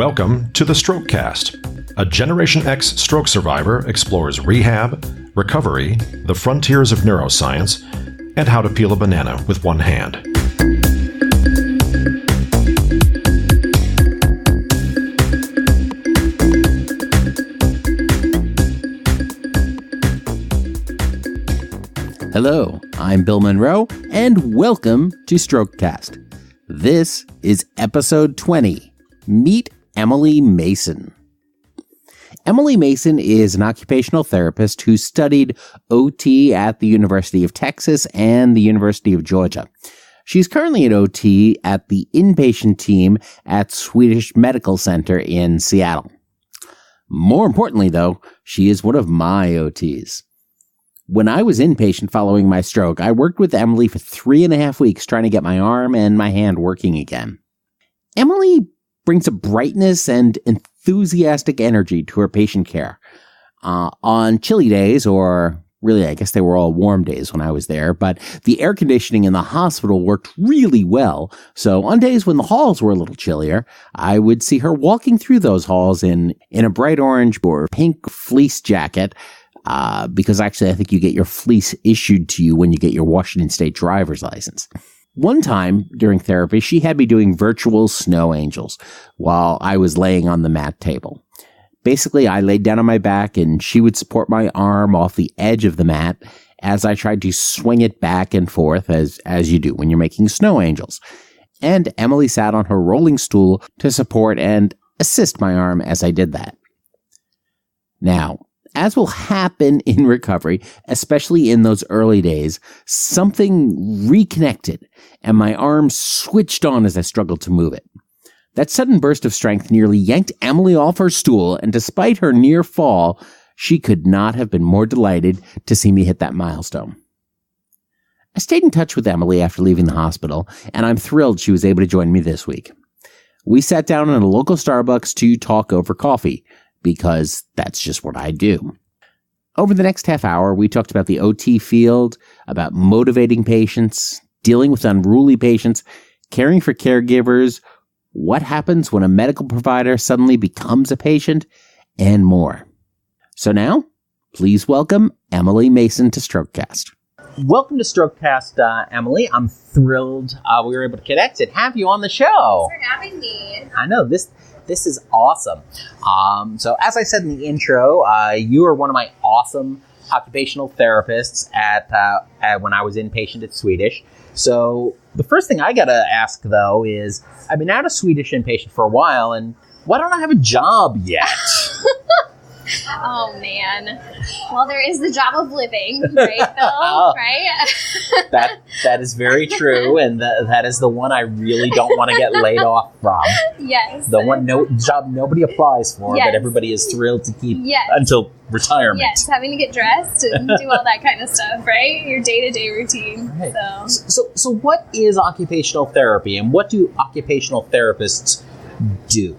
Welcome to the Strokecast. A Generation X stroke survivor explores rehab, recovery, the frontiers of neuroscience, and how to peel a banana with one hand. Hello, I'm Bill Monroe, and welcome to Strokecast. This is episode 20. Meet Emilee Mason. Emilee Mason is an occupational therapist who studied OT at the University of Texas and the University of Georgia. She's currently an OT at the inpatient team at Swedish Medical Center in Seattle. More importantly, though, she is one of my OTs. When I was inpatient following my stroke, I worked with Emilee for 3.5 weeks trying to get my arm and my hand working again. Emilee brings a brightness and enthusiastic energy to her patient care. On chilly days, or really, I guess they were all warm days when I was there, but the air conditioning in the hospital worked really well. So on days when the halls were a little chillier, I would see her walking through those halls in a bright orange or pink fleece jacket, because actually I think you get your fleece issued to you when you get your Washington State driver's license. One time during therapy, she had me doing virtual snow angels while I was laying on the mat table. Basically, I laid down on my back and she would support my arm off the edge of the mat as I tried to swing it back and forth as you do when you're making snow angels. And Emilee sat on her rolling stool to support and assist my arm as I did that. Now, as will happen in recovery, especially in those early days, something reconnected and my arm switched on as I struggled to move it. That sudden burst of strength nearly yanked Emilee off her stool, and despite her near fall, she could not have been more delighted to see me hit that milestone. I stayed in touch with Emilee after leaving the hospital, and I'm thrilled she was able to join me this week. We sat down in a local Starbucks to talk over coffee, because that's just what I do. Over the next half hour, we talked about the OT field, about motivating patients, dealing with unruly patients, caring for caregivers, what happens when a medical provider suddenly becomes a patient, and more. So now, please welcome Emilee Mason to Strokecast. Welcome to Strokecast, Emilee. I'm thrilled we were able to connect and have you on the show. Thanks for having me. I know, this is awesome. So as I said in the intro, you are one of my awesome occupational therapists at when I was inpatient at Swedish. So the first thing I gotta ask, though, is I've been out of Swedish inpatient for a while, and why don't I have a job yet? Oh, man. Well, there is the job of living, right, Bill? Right? That is very true, and that is the one I really don't want to get laid off from. Yes. The one job nobody applies for, yes, but everybody is thrilled to keep yes, until retirement. Yes, having to get dressed and do all that kind of stuff, right? Your day-to-day routine. Right. So what is occupational therapy, and what do occupational therapists do?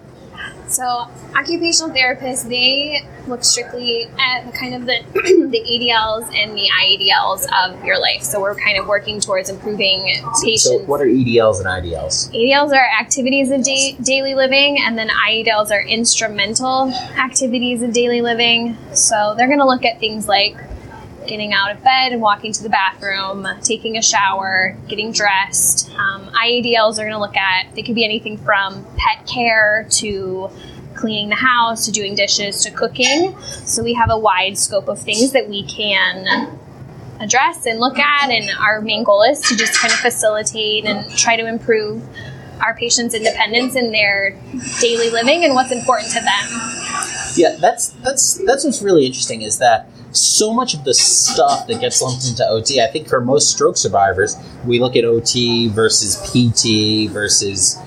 So occupational therapists, they look strictly at kind of the ADLs and the IADLs of your life. So we're kind of working towards improving patients. So what are EDLs and IDLs? ADLs are activities of daily living, and then IADLs are instrumental activities of daily living. So they're going to look at things like getting out of bed and walking to the bathroom, taking a shower, getting dressed. IADLs are going to look at, they could be anything from pet care to cleaning the house to doing dishes to cooking. So we have a wide scope of things that we can address and look at, and our main goal is to just kind of facilitate and try to improve our patients' independence in their daily living and what's important to them. Yeah, that's what's really interesting, is that so much of the stuff that gets lumped into OT, I think for most stroke survivors, we look at OT versus PT versus,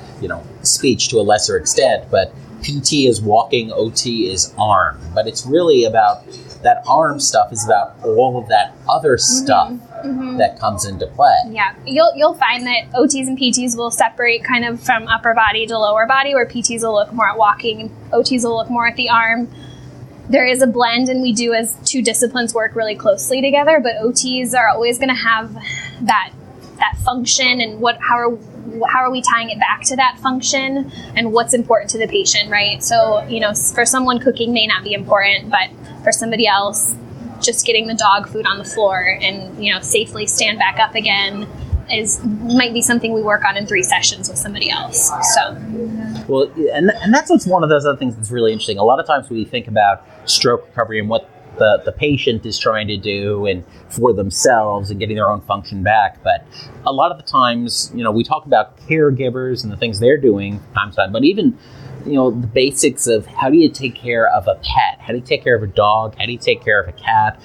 speech to a lesser extent, but PT is walking, OT is arm. But it's really about, that arm stuff is about all of that other stuff that comes into play. Yeah, you'll find that OTs and PTs will separate kind of from upper body to lower body, where PTs will look more at walking and OTs will look more at the arm. There is a blend, and we do, as two disciplines, work really closely together, but OTs are always going to have that function and how how are we tying it back to that function and what's important to the patient, right? So, for someone, cooking may not be important, but for somebody else, just getting the dog food on the floor and, safely stand back up again might be something we work on in 3 sessions with somebody else. So, well, and that's what's one of those other things that's really interesting. A lot of times we think about stroke recovery and what the patient is trying to do and for themselves and getting their own function back. But a lot of the times, we talk about caregivers and the things they're doing from time to time, but even the basics of how do you take care of a pet? How do you take care of a dog? How do you take care of a cat?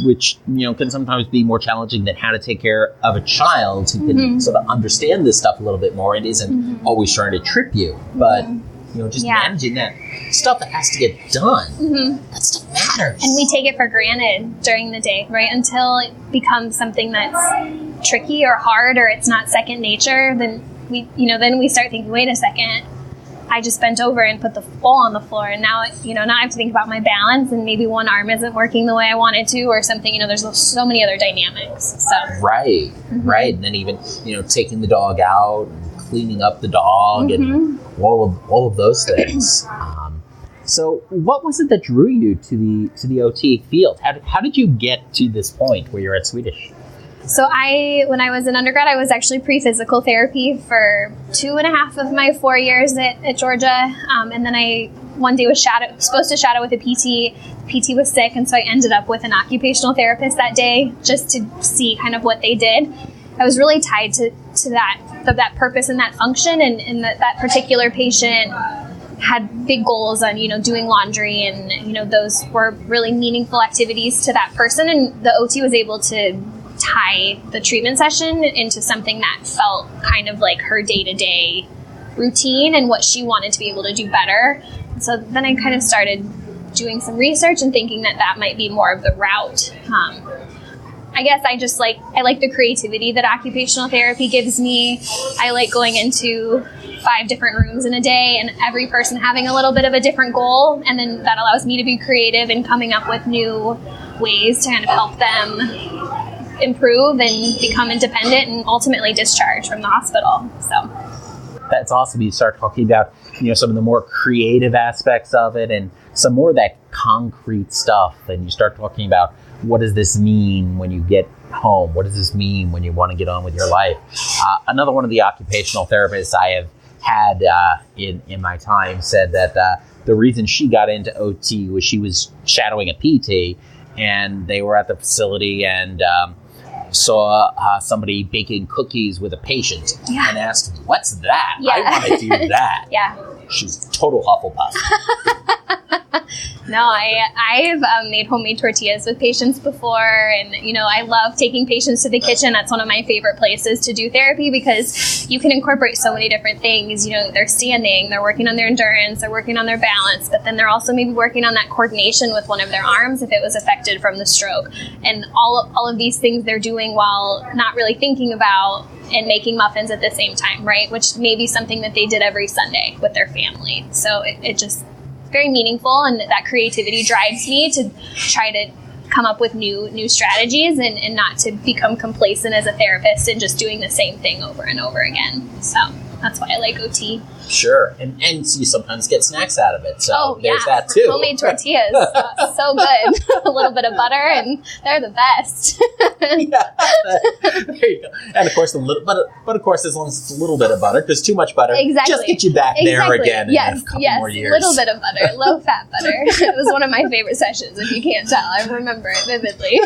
Which, can sometimes be more challenging than how to take care of a child who can sort of understand this stuff a little bit more and isn't always trying to trip you. But, managing that stuff that has to get done, that stuff matters. And we take it for granted during the day, right? Until it becomes something that's tricky or hard or it's not second nature, then we start thinking, wait a second, I just bent over and put the bowl on the floor, and now I have to think about my balance, and maybe one arm isn't working the way I want it to, or something. There's so many other dynamics. So right. And then even taking the dog out, and cleaning up the dog, and all of those things. So, what was it that drew you to the OT field? How did you get to this point where you're at Swedish? So when I was an undergrad, I was actually pre-physical therapy for 2.5 of my 4 years at Georgia. And then I one day was supposed to shadow with a PT. PT was sick, and so I ended up with an occupational therapist that day just to see kind of what they did. I was really tied to that purpose and that function, and that particular patient had big goals on, doing laundry, and, those were really meaningful activities to that person. And the OT was able to tie the treatment session into something that felt kind of like her day-to-day routine and what she wanted to be able to do better. So then I kind of started doing some research and thinking that might be more of the route. I guess I like the creativity that occupational therapy gives me. I like going into 5 different rooms in a day and every person having a little bit of a different goal, and then that allows me to be creative and coming up with new ways to kind of help them improve and become independent and ultimately discharge from the hospital. So that's awesome. You start talking about some of the more creative aspects of it and some more of that concrete stuff, and you start talking about what does this mean when you get home? What does this mean when you want to get on with your life? Another one of the occupational therapists I have had in my time said that the reason she got into OT was she was shadowing a PT, and they were at the facility and saw somebody baking cookies with a patient and asked, "What's that? I want to do that." She's total Hufflepuff. No, I've made homemade tortillas with patients before, and I love taking patients to the kitchen. That's one of my favorite places to do therapy because you can incorporate so many different things. They're standing, they're working on their endurance, they're working on their balance, but then they're also maybe working on that coordination with one of their arms if it was affected from the stroke. And all of these things they're doing while not really thinking about and making muffins at the same time, right? Which may be something that they did every Sunday with their family. So it just very meaningful, and that creativity drives me to try to come up with new strategies and not to become complacent as a therapist and just doing the same thing over and over again. So that's why I like OT. Sure. And you sometimes get snacks out of it. So there's that too. Homemade tortillas. So good. A little bit of butter and they're the best. There you go. And of course, but of course, as long as it's a little bit of butter, because too much butter just get you back there again in a couple more years. A little bit of butter, low fat butter. It was one of my favorite sessions, if you can't tell. I remember it vividly.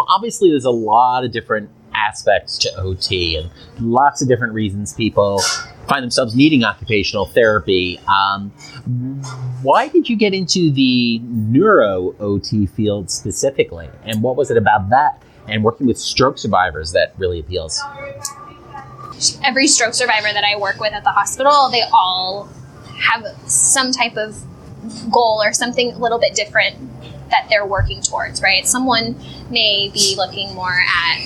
Obviously there's a lot of different aspects to OT and lots of different reasons people find themselves needing occupational therapy. Why did you get into the neuro OT field specifically? And what was it about that and working with stroke survivors that really appeals? Every stroke survivor that I work with at the hospital, they all have some type of goal or something a little bit different that they're working towards, right? Someone may be looking more at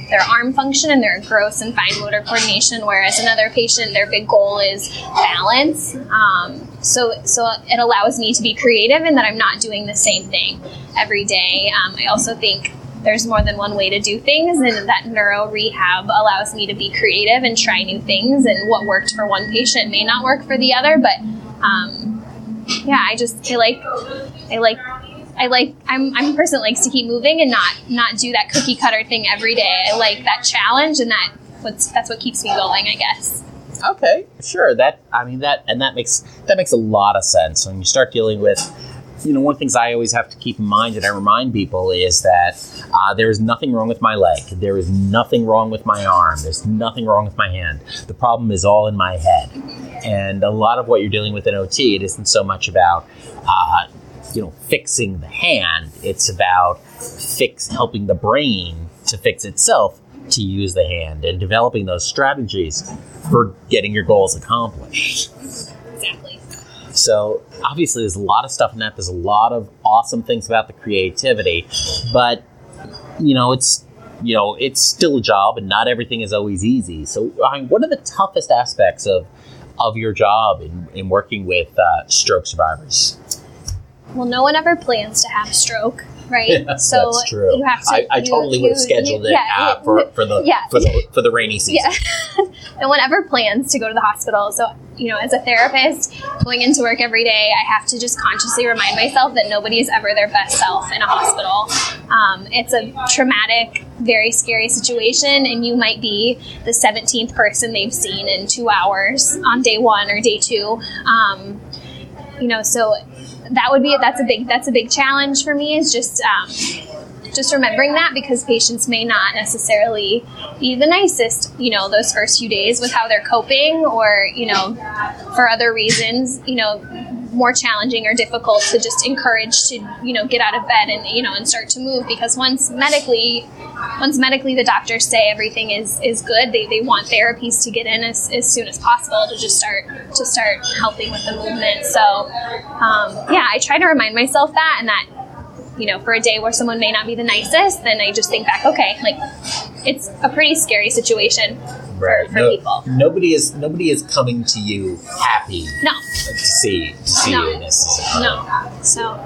their arm function and their gross and fine motor coordination, whereas another patient, their big goal is balance. So it allows me to be creative in that I'm not doing the same thing every day. I also think there's more than one way to do things, and that neuro rehab allows me to be creative and try new things, and what worked for one patient may not work for the other, but I'm a person that likes to keep moving and not do that cookie cutter thing every day. I like that challenge, and that's what keeps me going, I guess. Okay, sure. That makes a lot of sense when you start dealing with, one of the things I always have to keep in mind, and I remind people, is that there is nothing wrong with my leg. There is nothing wrong with my arm. There's nothing wrong with my hand. The problem is all in my head. And a lot of what you're dealing with in OT, it isn't so much about fixing the hand. It's about helping the brain to fix itself to use the hand, and developing those strategies for getting your goals accomplished. Exactly. So obviously there's a lot of stuff in that. There's a lot of awesome things about the creativity, but it's still a job, and not everything is always easy. So what are the toughest aspects of your job in working with stroke survivors? Well, no one ever plans to have a stroke, right? Yeah, so that's true. You have to. I totally would have scheduled it for the rainy season. Yeah. No one ever plans to go to the hospital. So, as a therapist, going into work every day, I have to just consciously remind myself that nobody is ever their best self in a hospital. It's a traumatic, very scary situation, and you might be the 17th person they've seen in 2 hours on day 1 or day 2. So that's a big challenge for me, is just remembering that, because patients may not necessarily be the nicest, those first few days with how they're coping, or, for other reasons, more challenging or difficult to just encourage to, get out of bed and start to move, because once medically the doctors say everything is good, they want therapies to get in as soon as possible to start helping with the movement. So, I try to remind myself that, and that, for a day where someone may not be the nicest, then I just think back, okay, it's a pretty scary situation for people. Nobody is coming to you happy. No. To see you necessarily. No. So.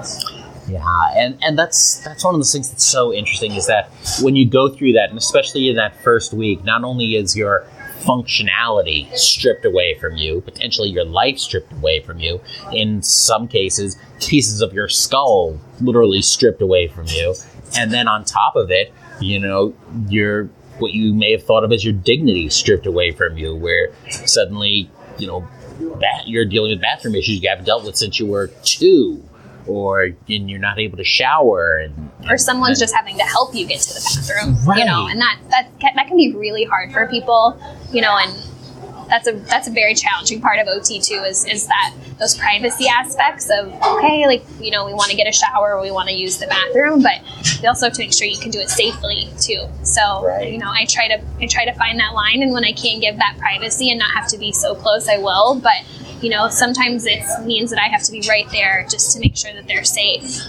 Yeah, and that's one of the things that's so interesting, is that when you go through that, and especially in that first week, not only is your functionality stripped away from you, potentially your life stripped away from you, in some cases, pieces of your skull literally stripped away from you, and then on top of it, what you may have thought of as your dignity stripped away from you, where suddenly, you're dealing with bathroom issues you haven't dealt with since you were 2. Or you're not able to shower, or someone's just having to help you get to the bathroom, right. And that can be really hard for people, and that's a very challenging part of OT too, is that those privacy aspects of, okay, we want to get a shower, or we want to use the bathroom, but we also have to make sure you can do it safely too. So, right. I try to find that line, and when I can't give that privacy and not have to be so close, I will, but sometimes it means that I have to be right there just to make sure that they're safe.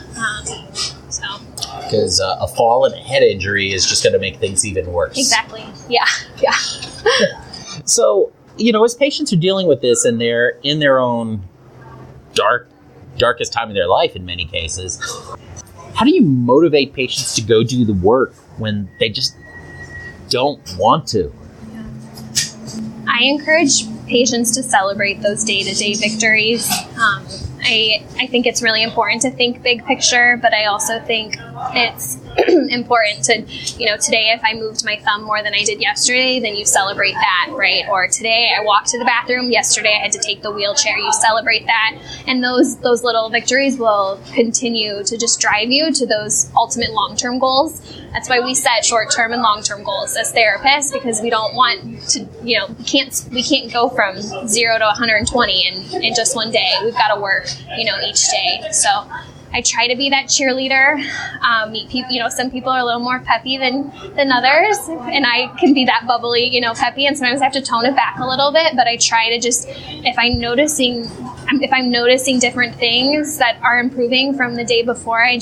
Because a fall and a head injury is just going to make things even worse. Exactly. Yeah. So, as patients are dealing with this, and they're in their own darkest time of their life in many cases, how do you motivate patients to go do the work when they just don't want to? I encourage patients to celebrate those day-to-day victories. I think it's really important to think big picture, but I also think it's important to, today if I moved my thumb more than I did yesterday, then you celebrate that, right? Or today I walked to the bathroom, yesterday I had to take the wheelchair, you celebrate that. And those little victories will continue to just drive you to those ultimate long-term goals. That's why we set short-term and long-term goals as therapists, because we don't want to, we can't go from 0 to 120 in just one day. We've got to work, each day. So I try to be that cheerleader. Meet people, some people are a little more peppy than others, and I can be that bubbly, peppy, and sometimes I have to tone it back a little bit. But I try to just, if I'm noticing different things that are improving from the day before, I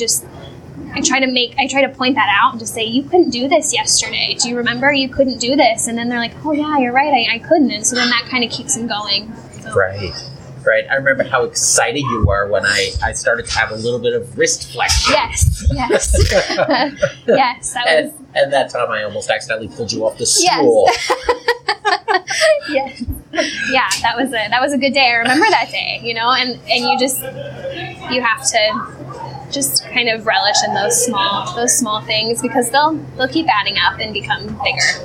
try to point that out and just say, you couldn't do this yesterday. Do you remember you couldn't do this? And then they're like, oh yeah, you're right, I couldn't. And so then that kind of keeps them going. So. Right. right? I remember how excited you were when I started to have a little bit of wrist flexion. Yes. Yes, that was... And that time I almost accidentally pulled you off the stool. Yes. Yeah, that was a good day. I remember that day, and you have to just kind of relish in those small things, because they'll keep adding up and become bigger.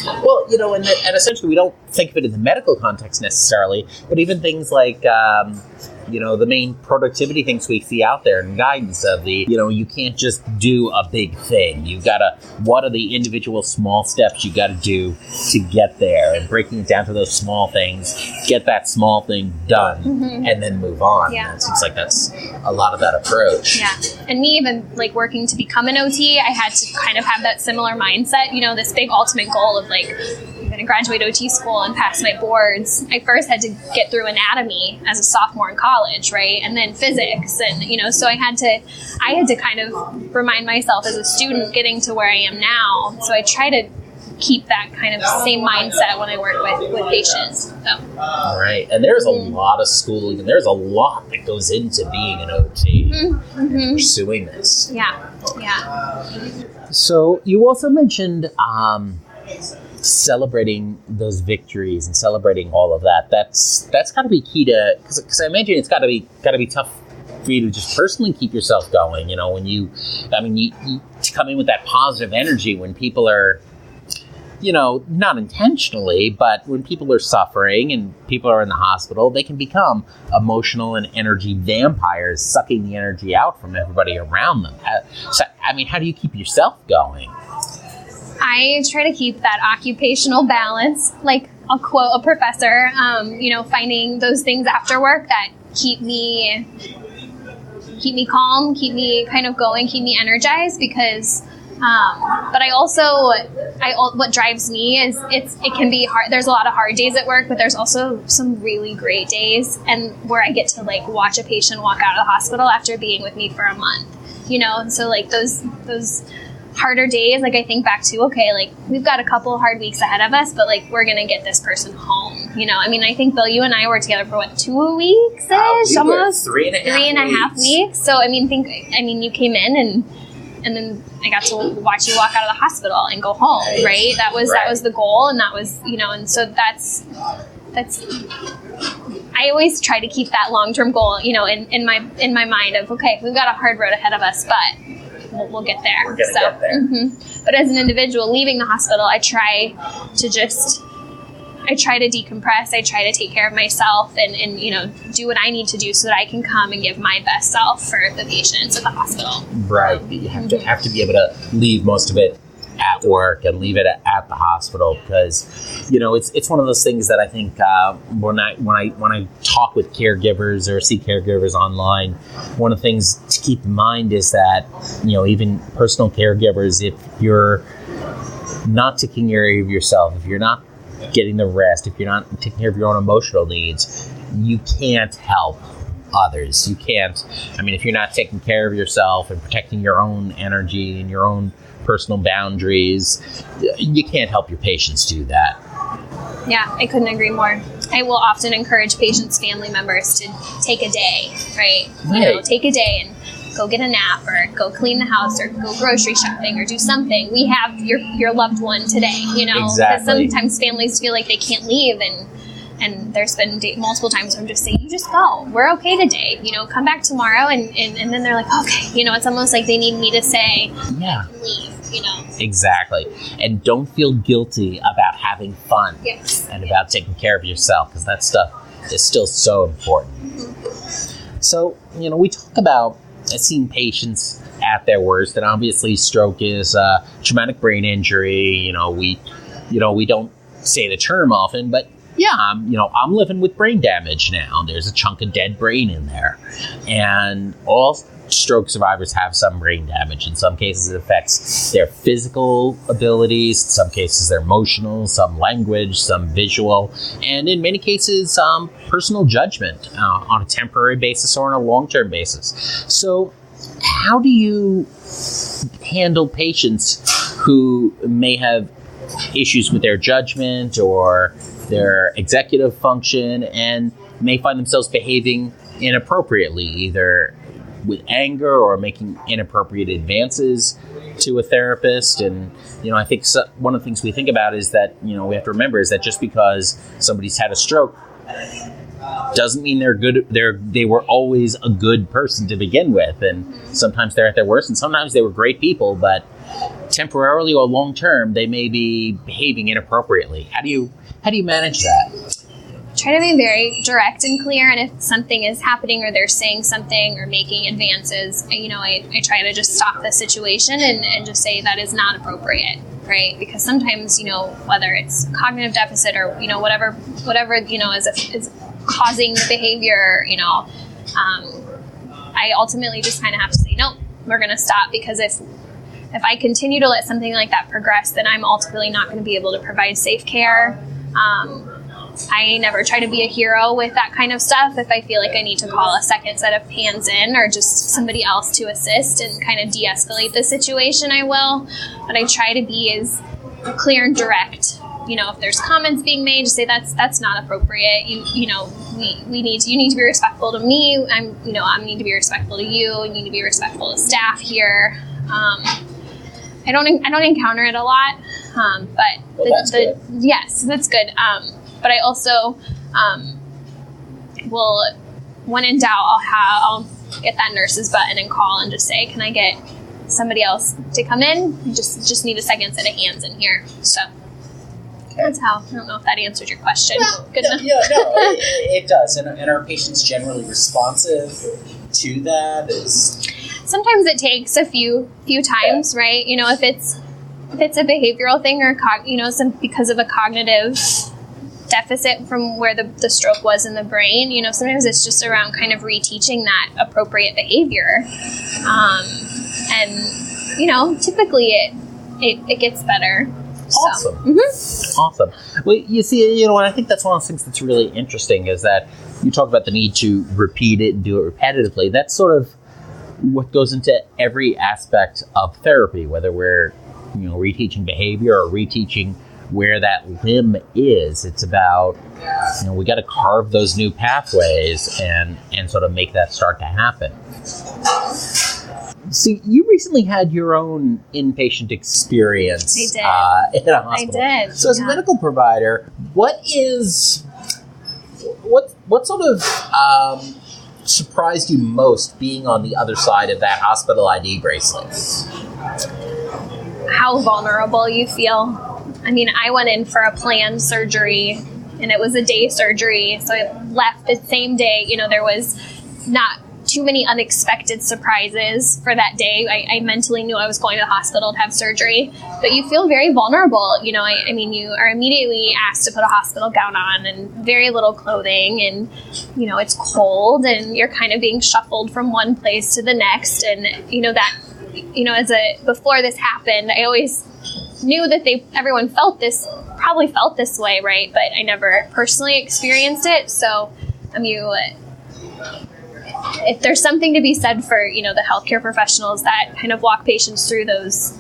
Well, and essentially we don't think of it in the medical context necessarily, but even things like, the main productivity things we see out there and guidance of you can't just do a big thing. What are the individual small steps you got to do to get there, and breaking it down to those small things, get that small thing done, and then move on. Yeah. It seems like that's a lot of that approach. Yeah. And me even working to become an OT, I had to kind of have that similar mindset, this big ultimate goal of I'm going to graduate OT school and pass my boards. I first had to get through anatomy as a sophomore in college, right? And then physics. And, so I had to kind of remind myself as a student getting to where I am now. So I try to keep that kind of same mindset when I work with patients. So. All right. And there's a lot of schooling, and there's a lot that goes into being an OT and pursuing this. Yeah. So you also mentioned celebrating those victories and celebrating all of that. That's got to be key to, because I imagine it's got to be tough for you to just personally keep yourself going. When you come in with that positive energy when people are, not intentionally, but when people are suffering and people are in the hospital, they can become emotional and energy vampires, sucking the energy out from everybody around them. So, how do you keep yourself going? I try to keep that occupational balance. I'll quote a professor, finding those things after work that keep me calm, keep me kind of going, keep me energized, because but what drives me is it can be hard. There's a lot of hard days at work, but there's also some really great days, and where I get to watch a patient walk out of the hospital after being with me for a month, and so those harder days, I think back to, we've got a couple hard weeks ahead of us, but we're gonna get this person home. I think Bill, you and I were together for 2 weeks-ish, almost 3.5 weeks. So you came in and then I got to watch you walk out of the hospital and go home, right? That was the goal, and that was, and so that's I always try to keep that long-term goal, in my mind of, okay, we've got a hard road ahead of us, but we'll get there. We're gonna get there. But as an individual leaving the hospital, I try to decompress. I try to take care of myself and do what I need to do so that I can come and give my best self for the patients at the hospisptal. Right. You have to be able to leave most of it at work and leave it at the hospital, because it's one of those things that I think when I talk with caregivers or see caregivers online, one of the things to keep in mind is that even personal caregivers, if you're not taking care of yourself, if you're not getting the rest, if you're not taking care of your own emotional needs, you can't help others. You can't. If you're not taking care of yourself and protecting your own energy and your own personal boundaries, you can't help your patients do that. Yeah, I couldn't agree more. I will often encourage patients' family members to take a day, right? Take a day and go get a nap, or go clean the house, or go grocery shopping, or do something. We have your loved one today, Exactly. Because sometimes families feel like they can't leave, and there's been multiple times where I'm just saying, you just go. We're okay today. Come back tomorrow. And then they're like, okay. It's almost like they need me to say, yeah, leave, Exactly. And don't feel guilty about having fun. Yes. And about taking care of yourself, because that stuff is still so important. Mm-hmm. So, we talk about seeing patients at their worst, and obviously stroke is a traumatic brain injury. We don't say the term often, but yeah, I'm living with brain damage now. There's a chunk of dead brain in there. And all stroke survivors have some brain damage. In some cases, it affects their physical abilities. In some cases, their emotional, some language, some visual, and in many cases, personal judgment on a temporary basis or on a long-term basis. So how do you handle patients who may have issues with their judgment or their executive function, and may find themselves behaving inappropriately, either with anger or making inappropriate advances to a therapist. And, I think one of the things we think about is that, we have to remember is that just because somebody's had a stroke doesn't mean they're good. They were always a good person to begin with. And sometimes they're at their worst, and sometimes they were great people, but temporarily or long term, they may be behaving inappropriately. How do you manage that? Try to be very direct and clear, and if something is happening or they're saying something or making advances, I try to just stop the situation and just say that is not appropriate, right? Because sometimes, whether it's cognitive deficit or, whatever, is causing the behavior, I ultimately just kind of have to say, nope, we're going to stop, because if I continue to let something like that progress, then I'm ultimately not going to be able to provide safe care. I never try to be a hero with that kind of stuff. If I feel like I need to call a second set of hands in or just somebody else to assist and kind of de-escalate the situation, I will. But I try to be as clear and direct. If there's comments being made, just say that's not appropriate. You need to be respectful to me. I need to be respectful to you. You need to be respectful to staff here. I don't encounter it a lot, but that's good. Yes, that's good. But I also will, when in doubt, I'll get that nurse's button and call and just say, can I get somebody else to come in? Just need a second set of hands in here. So that's how. I don't know if that answered your question. Good enough. Yeah, no, it does. And are patients generally responsive to that? Sometimes it takes a few times, right? If it's a behavioral thing or because of a cognitive deficit from where the stroke was in the brain, sometimes it's just around kind of reteaching that appropriate behavior. And typically it gets better. Awesome. So. Mm-hmm. Awesome. Well, you see, and I think that's one of the things that's really interesting is that you talk about the need to repeat it and do it repetitively. That's sort of what goes into every aspect of therapy, whether we're, reteaching behavior or reteaching where that limb is. It's about, we got to carve those new pathways and sort of make that start to happen. So you recently had your own inpatient experience in a hospital. I did. So as a medical provider, what sort of surprised you most being on the other side of that hospital ID bracelet? How vulnerable you feel. I went in for a planned surgery, and it was a day surgery, so I left the same day. There was not too many unexpected surprises for that day. I mentally knew I was going to the hospital to have surgery, but you feel very vulnerable. You are immediately asked to put a hospital gown on and very little clothing, and, it's cold, and you're kind of being shuffled from one place to the next. And, before this happened, I always knew that everyone probably felt this way, right? But I never personally experienced it. So, if there's something to be said for, the healthcare professionals that kind of walk patients through those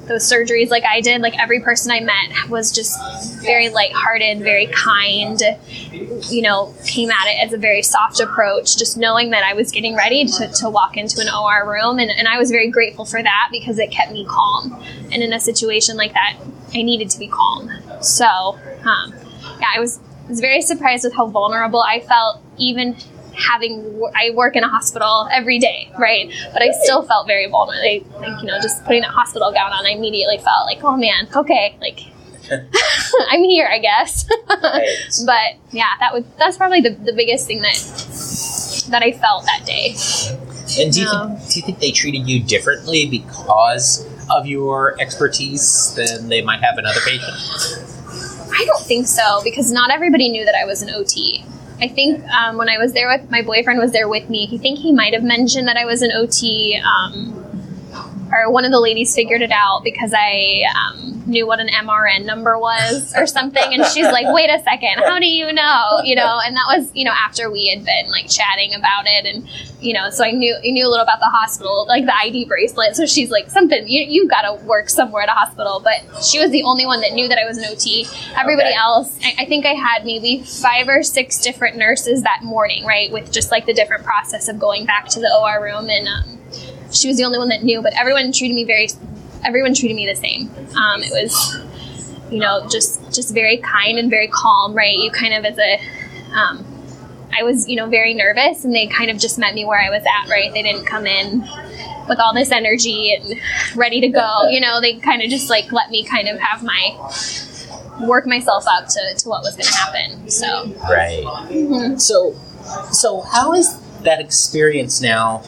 surgeries like I did, every person I met was just very lighthearted, very kind, came at it as a very soft approach, just knowing that I was getting ready to walk into an OR room. And I was very grateful for that because it kept me calm. And in a situation like that, I needed to be calm. So, I was very surprised with how vulnerable I felt, even I work in a hospital every day, right? But I still felt very vulnerable. Just putting that hospital gown on, I immediately felt like, oh man, okay, I'm here, I guess. But yeah, that's probably the biggest thing that I felt that day. And do you think they treated you differently because of your expertise than they might have another patient? I don't think so, because not everybody knew that I was an OT. I think when I was there my boyfriend was there with me. He might have mentioned that I was an OT, or one of the ladies figured it out because I knew what an MRN number was or something. And she's like, wait a second, how do you know? And that was, after we had been like chatting about it. And, so I knew a little about the hospital, like the ID bracelet. So she's like, something, you got to work somewhere at a hospital. But she was the only one that knew that I was an OT. Everybody else, I think I had maybe 5 or 6 different nurses that morning, right? With just like the different process of going back to the OR room. And she was the only one that knew, but everyone treated me the same. It was, just very kind and very calm, right? You kind of I was, very nervous, and they kind of just met me where I was at, right? They didn't come in with all this energy and ready to go. They kind of just like let me kind of have work myself up to what was going to happen. So right. Mm-hmm. So how has that experience now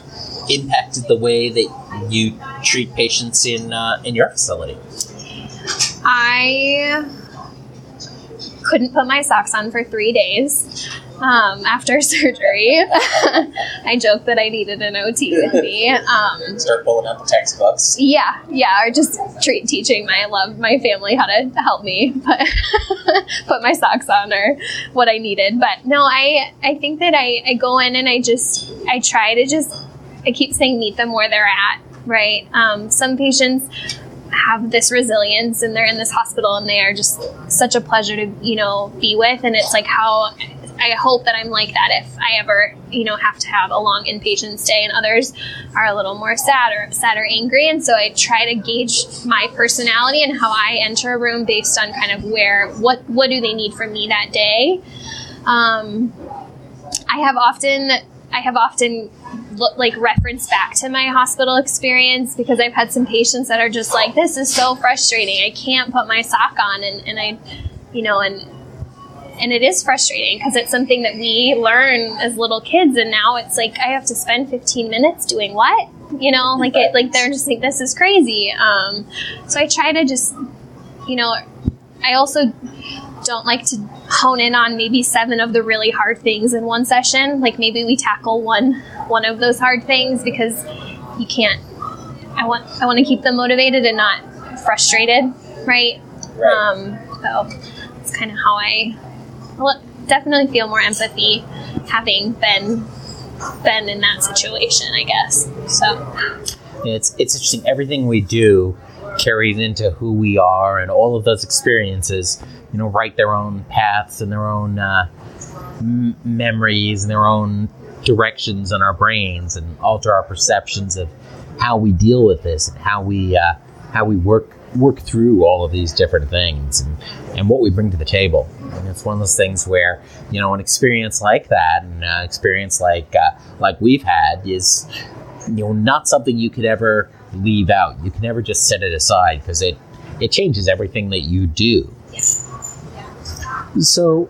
impacted the way that you treat patients in your facility? I couldn't put my socks on for 3 days after surgery. I joked that I needed an OT with me. Start pulling out the textbooks. Yeah, or just teaching my family how to help me put my socks on or what I needed. But no, I think that I go in and I keep saying meet them where they're at, right? Some patients have this resilience and they're in this hospital and they are just such a pleasure to, be with. And it's like how I hope that I'm like that if I ever, have to have a long inpatient stay, and others are a little more sad or upset or angry. And so I try to gauge my personality and how I enter a room based on kind of what do they need from me that day. I have often reference back to my hospital experience because I've had some patients that are just like, this is so frustrating. I can't put my sock on. And it is frustrating because it's something that we learn as little kids. And now it's like, I have to spend 15 minutes doing what? They're just like, this is crazy. So I try to just, I also don't like to hone in on maybe 7 of the really hard things in one session. Like maybe we tackle one of those hard things because you can't. I want to keep them motivated and not frustrated, right? So it's kind of how I definitely feel more empathy having been in that situation, I guess. So it's interesting. Everything we do carries into who we are, and all of those experiences, write their own paths and their own memories and their own directions in our brains, and alter our perceptions of how we deal with this and how we work through all of these different things and what we bring to the table. And it's one of those things where, an experience like that and an experience like we've had is, not something you could ever leave out. You can never just set it aside because it changes everything that you do. So,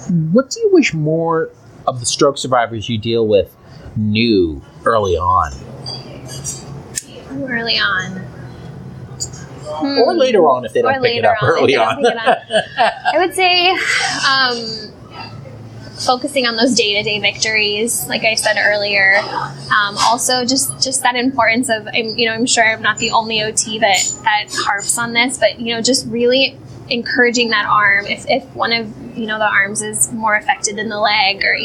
what do you wish more of the stroke survivors you deal with knew early on? Early on. Or later on if they don't pick it up early on. I would say focusing on those day-to-day victories, like I said earlier. Also, just that importance of, I'm sure I'm not the only OT that harps on this, but, just really encouraging that arm. If one of, the arms is more affected than the leg, or,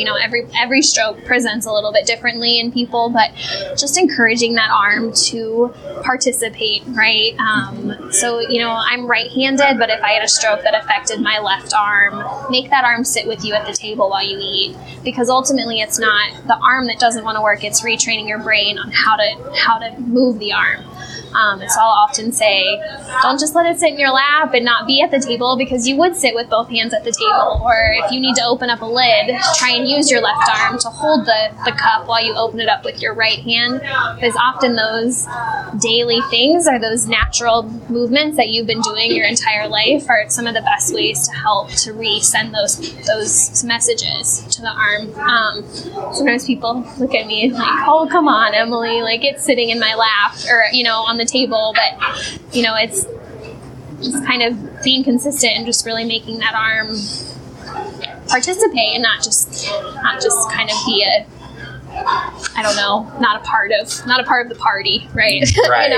every stroke presents a little bit differently in people, but just encouraging that arm to participate, right? So, I'm right-handed, but if I had a stroke that affected my left arm, make that arm sit with you at the table while you eat, because ultimately it's not the arm that doesn't want to work, it's retraining your brain on how to move the arm. So I'll often say, don't just let it sit in your lap and not be at the table, because you would sit with both hands at the table. Or if you need to open up a lid, try and use your left arm to hold the cup while you open it up with your right hand. Because often those daily things or those natural movements that you've been doing your entire life are some of the best ways to help to resend those messages to the arm. Sometimes people look at me like, oh, come on, Emilee, like it's sitting in my lap or, on the table, but it's just kind of being consistent and just really making that arm participate and not just kind of be I don't know, not a part of the party, right? Right.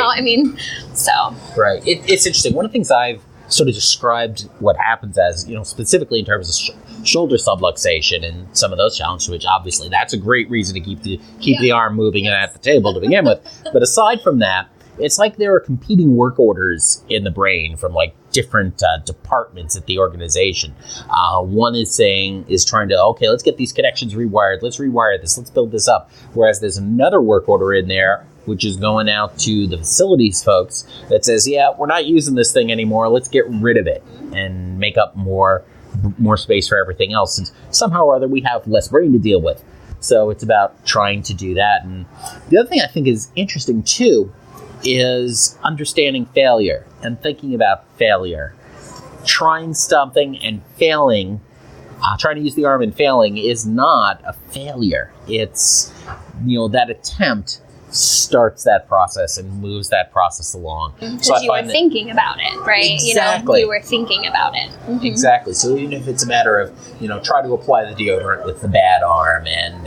So. Right. It's interesting. One of the things I've sort of described what happens as, specifically in terms of shoulder subluxation and some of those challenges, which obviously that's a great reason to keep the arm moving at the table to begin with. But aside from that, it's like there are competing work orders in the brain from like different departments at the organization. One is trying to, okay, let's get these connections rewired. Let's rewire this. Let's build this up. Whereas there's another work order in there, which is going out to the facilities folks that says, yeah, we're not using this thing anymore. Let's get rid of it and make up more space for everything else. And somehow or other, we have less brain to deal with. So it's about trying to do that. And the other thing I think is interesting, too, is understanding failure and thinking about failure. Trying something and failing, trying to use the arm and failing is not a failure. It's, that attempt starts that process and moves that process along. Because you were thinking about it, right? Exactly. You were thinking about it. Mm-hmm. Exactly. So even if it's a matter of, try to apply the deodorant with the bad arm, and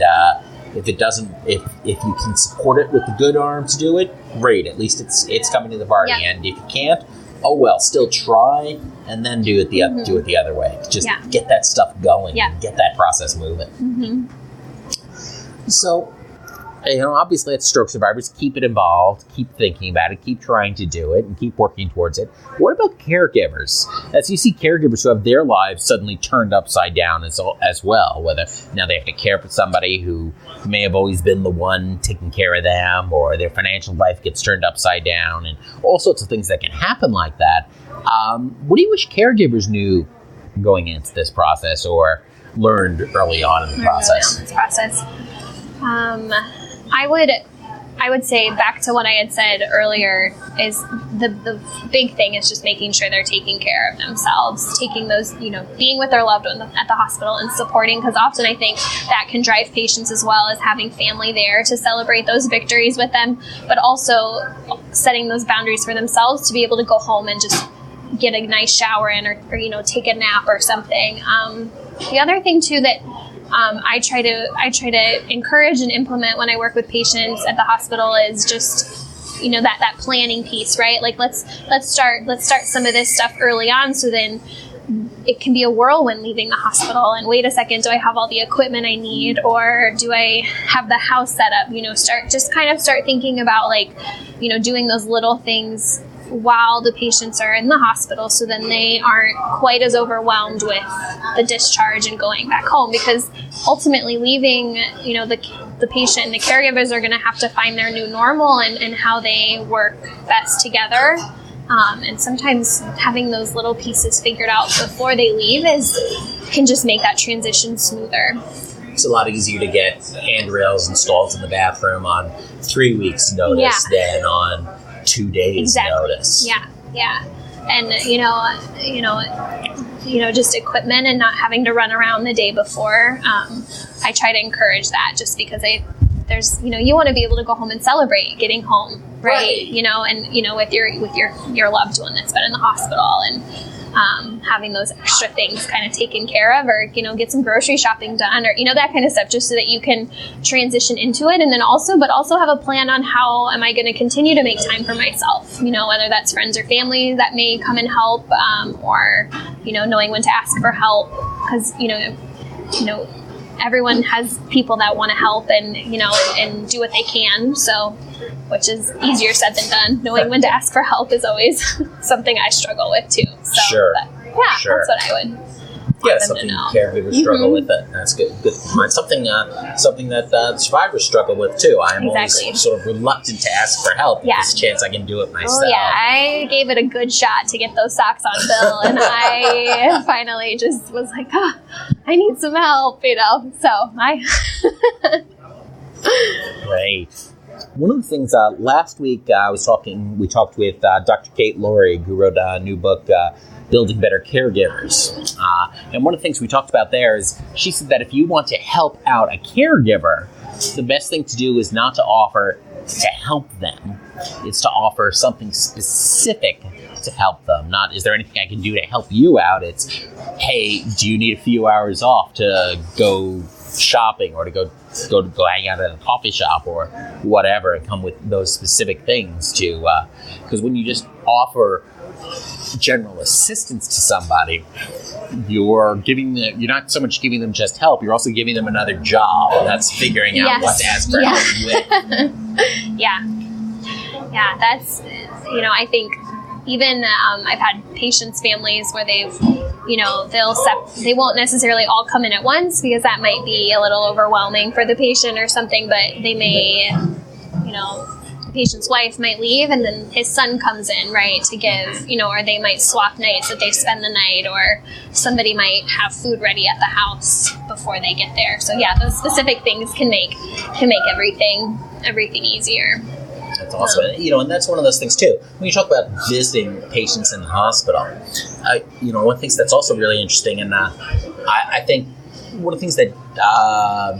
if it doesn't, if you can support it with the good arm to do it, great. At least it's coming to the party. Yeah. And if you can't, oh well, still try and then do it the other way. Just get that stuff going. And get that process moving. Mm-hmm. So, obviously, as stroke survivors, keep it involved, keep thinking about it, keep trying to do it, and keep working towards it. What about caregivers? As you see caregivers who have their lives suddenly turned upside down as well, whether now they have to care for somebody who may have always been the one taking care of them, or their financial life gets turned upside down, and all sorts of things that can happen like that. What do you wish caregivers knew going into this process, or learned early on in the process? I would say, back to what I had said earlier, is the big thing is just making sure they're taking care of themselves, taking those, being with their loved one at the hospital and supporting, because often I think that can drive patients as well, as having family there to celebrate those victories with them, but also setting those boundaries for themselves to be able to go home and just get a nice shower in, or take a nap or something. The other thing too that I try to encourage and implement when I work with patients at the hospital is just, that planning piece, right? Like let's start some of this stuff early on, so then it can be a whirlwind leaving the hospital. And wait a second, do I have all the equipment I need, or do I have the house set up? Start thinking about doing those little things while the patients are in the hospital, so then they aren't quite as overwhelmed with the discharge and going back home, because ultimately leaving, the patient and the caregivers are going to have to find their new normal and how they work best together. And sometimes having those little pieces figured out before they leave can just make that transition smoother. It's a lot easier to get handrails installed in the bathroom on 3 weeks' notice than on 2 days notice. Yeah. And just equipment and not having to run around the day before. I try to encourage that, just because there's you want to be able to go home and celebrate getting home, right? With your loved one that's been in the hospital, and having those extra things kind of taken care of, or get some grocery shopping done, or that kind of stuff, just so that you can transition into it. And then also have a plan on how am I going to continue to make time for myself, whether that's friends or family that may come and help, or knowing when to ask for help, because everyone has people that want to help and and do what they can, so which is easier said than done. Knowing when to ask for help is always something I struggle with too. So, sure. That's what I would. Yeah, something caregivers struggle with. That's good. Something that survivors struggle with too. I'm always sort of reluctant to ask for help. If there's a chance I can do it myself. Oh yeah, I gave it a good shot to get those socks on Bill, and I finally just was like, I need some help, So I. Great. One of the things last week we talked with Dr. Kate Lorig, who wrote a new book, Building Better Caregivers. And one of the things we talked about there is she said that if you want to help out a caregiver, the best thing to do is not to offer to help them. It's to offer something specific to help them. Not, is there anything I can do to help you out? It's, hey, do you need a few hours off to go shopping or to go hang out at a coffee shop or whatever, and come with those specific things to, because when you just offer general assistance to somebody, you're not so much giving them just help, you're also giving them another job, and that's figuring out what to ask for help with. Yeah, that's, I think even I've had patients' families where they've, they won't necessarily all come in at once because that might be a little overwhelming for the patient or something, but they may, the patient's wife might leave and then his son comes in, right, to give, or they might swap nights that they spend the night, or somebody might have food ready at the house before they get there. So yeah, those specific things can make everything easier. That's awesome. And that's one of those things too. When you talk about visiting patients in the hospital, one of the things that's also really interesting, and I think one of the things that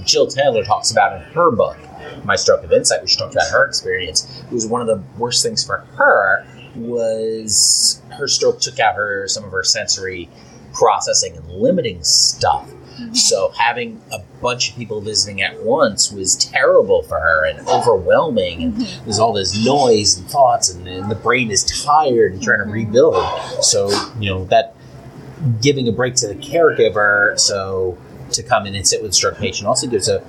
Jill Taylor talks about in her book, My Stroke of Insight, which talks about her experience, was one of the worst things for her was her stroke took out some of her sensory processing and limiting stuff. So having a bunch of people visiting at once was terrible for her and overwhelming. And there's all this noise and thoughts, and the brain is tired and trying to rebuild. So, that giving a break to the caregiver, so to come in and sit with a stroke patient, also gives a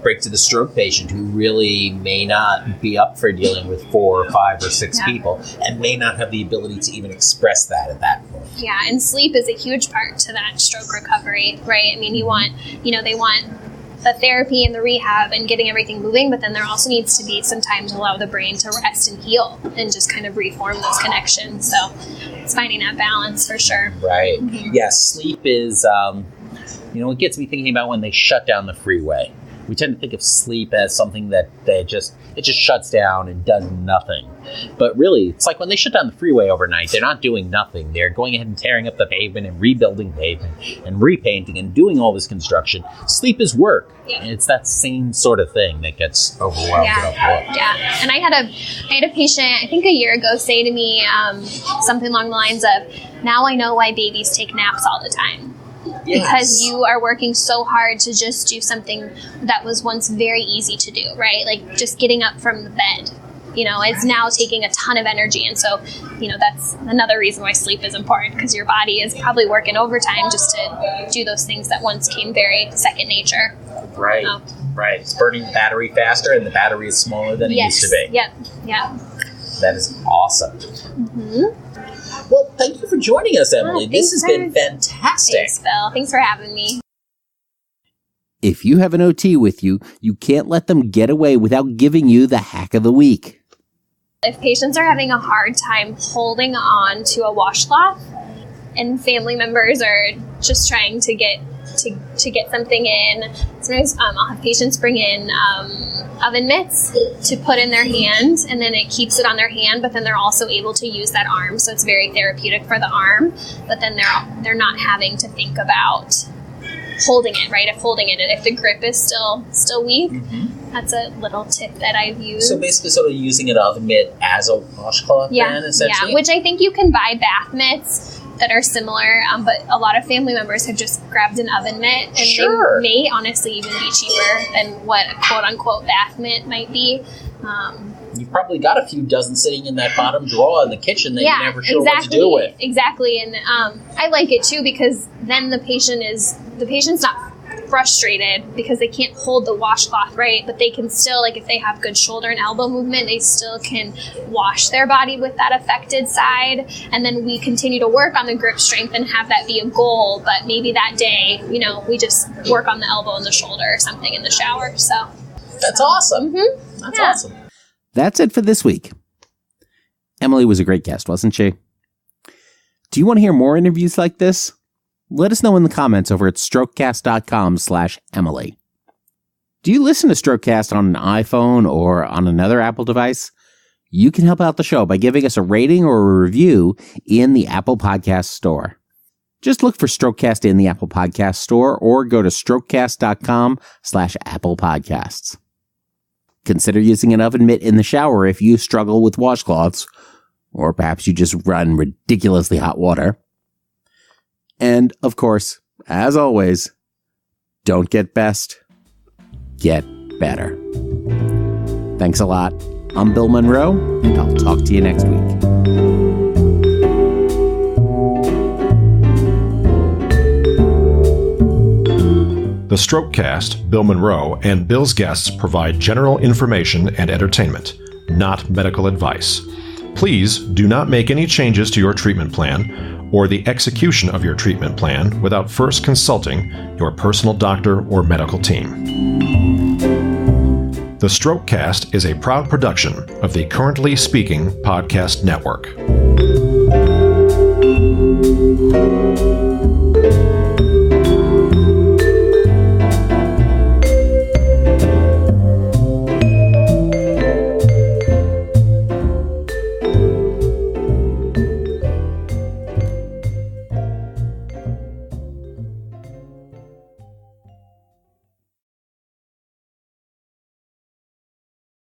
break to the stroke patient who really may not be up for dealing with 4 or 5 or 6 people and may not have the ability to even express that at that point. Yeah, and sleep is a huge part to that stroke recovery, right? I mean, they want the therapy and the rehab and getting everything moving, but then there also needs to be some time to allow the brain to rest and heal and just kind of reform those connections. So it's finding that balance for sure. Right. Yeah, sleep is, it gets me thinking about when they shut down the freeway. We tend to think of sleep as something that it just shuts down and does nothing. But really, it's like when they shut down the freeway overnight, they're not doing nothing. They're going ahead and tearing up the pavement and rebuilding pavement and repainting and doing all this construction. Sleep is work. Yeah. And it's that same sort of thing that gets overwhelmed. Yeah. And I had a patient, I think a year ago, say to me something along the lines of, now I know why babies take naps all the time. Yes. Because you are working so hard to just do something that was once very easy to do, right? Like just getting up from the bed, it's now taking a ton of energy. And so, that's another reason why sleep is important, because your body is probably working overtime just to do those things that once came very second nature. Right. Right. It's burning the battery faster, and the battery is smaller than it used to be. Yep. That is awesome. Well, thank you for joining us, Emilee. This has been fantastic. Thanks, Phil. Thanks for having me. If you have an OT with you, you can't let them get away without giving you the hack of the week. If patients are having a hard time holding on to a washcloth and family members are just trying to get something in, sometimes I'll have patients bring in oven mitts to put in their hand, and then it keeps it on their hand, but then they're also able to use that arm, so it's very therapeutic for the arm, but then they're not having to think about holding it, right? If the grip is still weak, that's a little tip that I've used. So basically sort of using an oven mitt as a washcloth then, essentially? Yeah, which I think you can buy bath mitts that are similar, but a lot of family members have just grabbed an oven mitt, and they may honestly even be cheaper than what a quote-unquote bath mitt might be. You've probably got a few dozen sitting in that bottom drawer in the kitchen that you're never sure what to do with. Exactly, and I like it too, because then the patient's not frustrated because they can't hold the washcloth, right? But they can still, like if they have good shoulder and elbow movement, they still can wash their body with that affected side. And then we continue to work on the grip strength and have that be a goal. But maybe that day, we just work on the elbow and the shoulder or something in the shower. So that's awesome. That's awesome. That's it for this week. Emilee was a great guest, wasn't she? Do you want to hear more interviews like this? Let us know in the comments over at strokecast.com/Emilee. Do you listen to Strokecast on an iPhone or on another Apple device? You can help out the show by giving us a rating or a review in the Apple Podcast Store. Just look for Strokecast in the Apple Podcast Store or go to strokecast.com/Apple Podcasts. Consider using an oven mitt in the shower if you struggle with washcloths, or perhaps you just run ridiculously hot water. And, of course, as always, Don't get best, get better. Thanks a lot. I'm Bill Monroe, and I'll talk to you next week. The Strokecast, Bill Monroe, and Bill's guests provide general information and entertainment, not medical advice. Please do not make any changes to your treatment plan or the execution of your treatment plan without first consulting your personal doctor or medical team. The Strokecast is a proud production of the Currently Speaking Podcast Network.